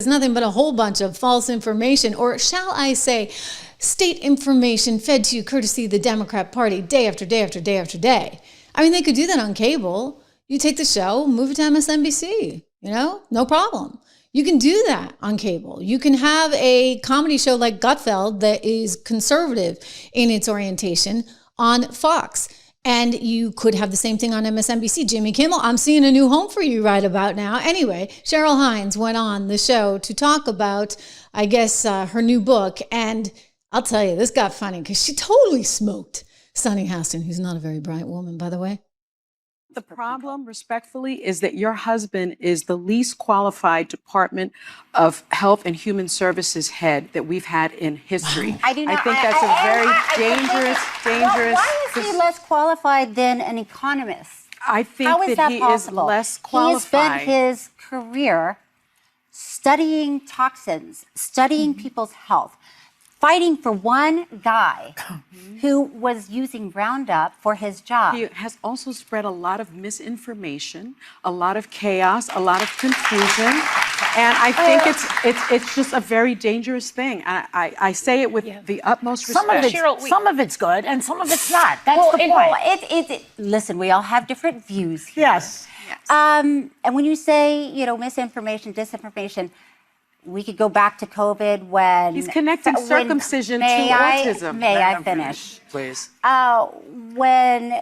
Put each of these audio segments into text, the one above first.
It's nothing but a whole bunch of false information, or shall I say, state information fed to you courtesy of the Democrat Party day after day after day after day. I mean, they could do that on cable. You take the show, move it to MSNBC, no problem. You can do that on cable. You can have a comedy show like Gutfeld that is conservative in its orientation on Fox. And you could have the same thing on MSNBC. Jimmy Kimmel, I'm seeing a new home for you right about now. Anyway, Cheryl Hines went on the show to talk about, I guess, her new book. And I'll tell you, this got funny because she totally smoked Sunny Hostin, who's not a very bright woman, by the way. The problem, respectfully, is that your husband is the least qualified Department of Health and Human Services head that we've had in history. I do not. I think that's a very dangerous. Why is he less qualified than an economist? I think How is that he possible? is less qualified. He has spent his career studying toxins, studying people's health, fighting for one guy who was using Roundup for his job. He has also spread a lot of misinformation, a lot of chaos, a lot of confusion, and I think it's just a very dangerous thing. I say it with the utmost respect. Some of it's good and some of it's not. That's the point. Listen, we all have different views here. Yes. And when you say, misinformation, disinformation, we could go back to COVID when... He's connecting circumcision to autism. May I finish? Please. When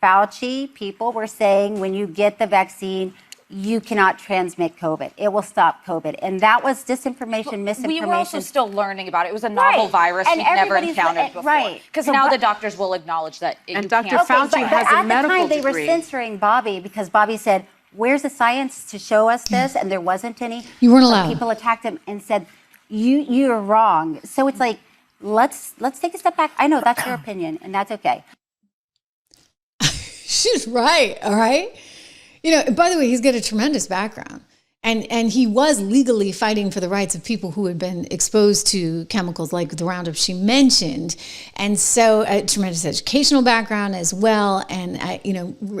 Fauci people were saying when you get the vaccine, you cannot transmit COVID. It will stop COVID. And that was disinformation, misinformation. We were also still learning about it. It was a novel virus we've never encountered before. Right. Because now the doctors will acknowledge that and Dr. Fauci has a medical degree. At the time, they were censoring Bobby because Bobby said, where's the science to show us this? And there wasn't any. You weren't allowed. People attacked him and said, you're wrong. So it's like, let's take a step back. I know that's your opinion, and that's okay. She's right, all right? By the way, he's got a tremendous background. And he was legally fighting for the rights of people who had been exposed to chemicals like the Roundup she mentioned. And so a tremendous educational background as well. And,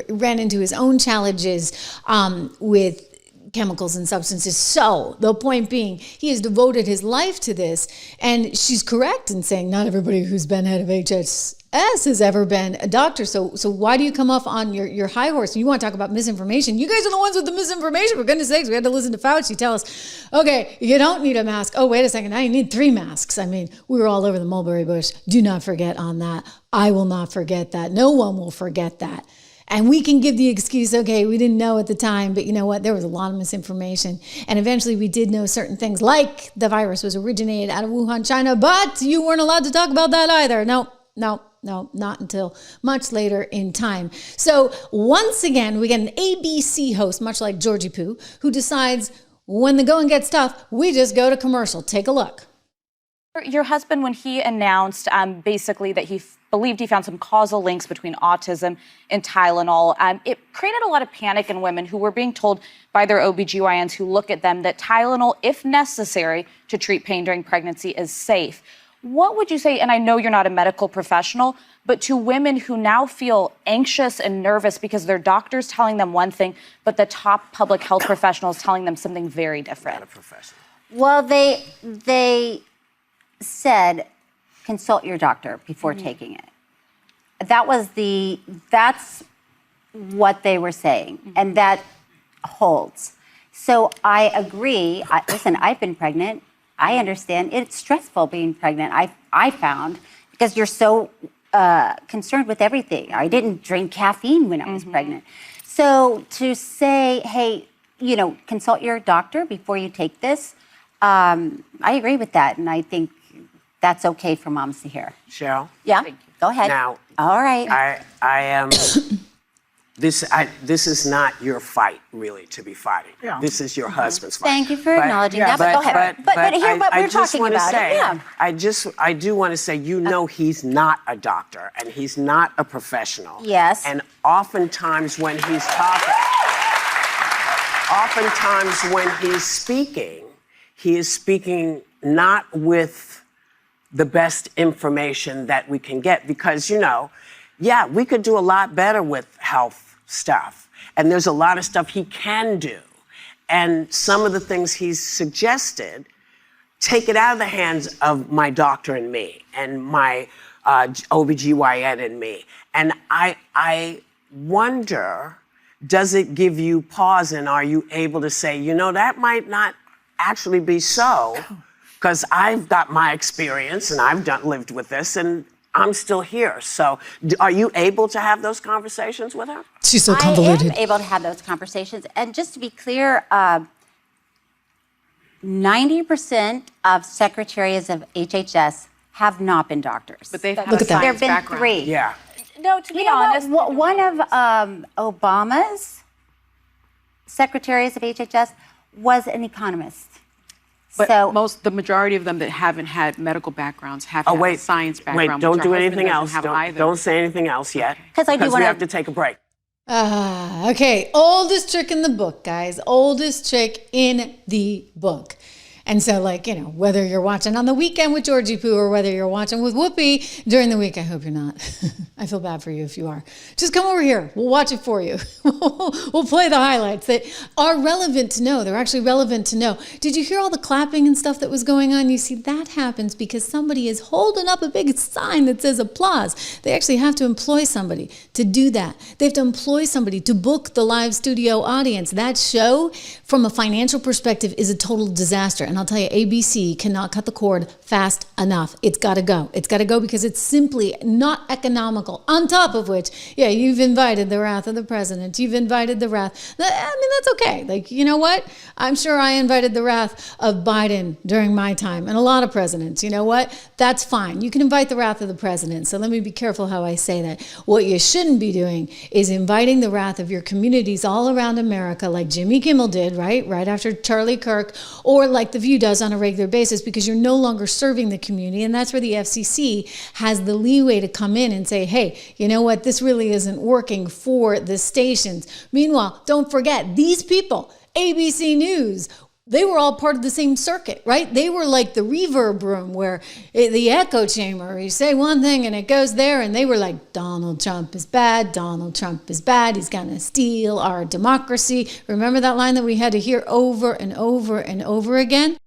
ran into his own challenges with chemicals and substances. So the point being, he has devoted his life to this. And she's correct in saying not everybody who's been head of HHS has ever been a doctor. So why do you come off on your high horse? You want to talk about misinformation? You guys are the ones with the misinformation. For goodness sakes, we had to listen to Fauci tell us, okay, you don't need a mask. Oh, wait a second. Now you need 3 masks. I mean, we were all over the mulberry bush. Do not forget on that. I will not forget that. No one will forget that. And we can give the excuse, okay, we didn't know at the time, but you know what? There was a lot of misinformation. And eventually we did know certain things, like the virus was originated out of Wuhan, China, but you weren't allowed to talk about that either. No, not until much later in time. So once again, we get an ABC host, much like Georgie Poo, who decides when the going gets tough, we just go to commercial. Take a look. Your husband, when he announced basically that he believed he found some causal links between autism and Tylenol, it created a lot of panic in women who were being told by their OBGYNs who look at them that Tylenol, if necessary to treat pain during pregnancy, is safe. What would you say, and I know you're not a medical professional, but to women who now feel anxious and nervous because their doctor's telling them one thing, but the top public health professional is telling them something very different? Not a professional. Well, they said, consult your doctor before taking it. That's what they were saying, and that holds. So I agree. Listen, I've been pregnant. I understand. It's stressful being pregnant, I found, because you're so concerned with everything. I didn't drink caffeine when I was pregnant. So to say, hey, consult your doctor before you take this, I agree with that, and I think that's okay for moms to hear. Cheryl? Yeah? Go ahead. Now, all right. I am. This is not your fight, really, to be fighting. Yeah. This is your husband's fight. Thank you for acknowledging that. But go ahead. But hear what we're talking about. I do want to say, he's not a doctor and he's not a professional. Yes. And oftentimes when he's talking, he is speaking not with the best information that we can get because, we could do a lot better with health stuff. And there's a lot of stuff he can do. And some of the things he's suggested take it out of the hands of my doctor and me and my OBGYN and me. And I wonder, does it give you pause, and are you able to say, you know, that might not actually be so, because I've got my experience and I've lived with this and I'm still here. So are you able to have those conversations with her? She's so convoluted. I am able to have those conversations. And just to be clear, 90% of secretaries of HHS have not been doctors. But they've had Look a at that. There have science been background. 3. Yeah. No, to be You know honest, what? One of Obama's secretaries of HHS was an economist. But So the majority of them that haven't had medical backgrounds have Oh, had wait. a science Wait, background. don't which do our husband anything doesn't else. have either. Don't say anything else yet. 'Cause I do we wanna- have to take a break. Okay, oldest trick in the book, guys. Oldest trick in the book. And so, like, you know, whether you're watching on the weekend with Georgie Poo or whether you're watching with Whoopi during the week, I hope you're not. I feel bad for you if you are. Just come over here. We'll watch it for you. We'll play the highlights that are relevant to know. They're actually relevant to know. Did you hear all the clapping and stuff that was going on? You see, that happens because somebody is holding up a big sign that says applause. They actually have to employ somebody to do that. They have to employ somebody to book the live studio audience. That show, from a financial perspective, is a total disaster. And I'll tell you, ABC cannot cut the cord fast enough. It's got to go. It's got to go because it's simply not economical. On top of which, yeah, you've invited the wrath of the president. You've invited the wrath. I mean, that's okay. Like, you know what? I'm sure I invited the wrath of Biden during my time and a lot of presidents. You know what? That's fine. You can invite the wrath of the president. So let me be careful how I say that. What you shouldn't be doing is inviting the wrath of your communities all around America, like Jimmy Kimmel did, right? Right after Charlie Kirk, or like The View does on a regular basis, because you're no longer serving the community. And that's where the FCC has the leeway to come in and say, hey, you know what? This really isn't working for the stations. Meanwhile, don't forget, these people, ABC News, they were all part of the same circuit, right? They were like the reverb room where the echo chamber, you say one thing and it goes there, and they were like, Donald Trump is bad, Donald Trump is bad, he's gonna steal our democracy. Remember that line that we had to hear over and over and over again?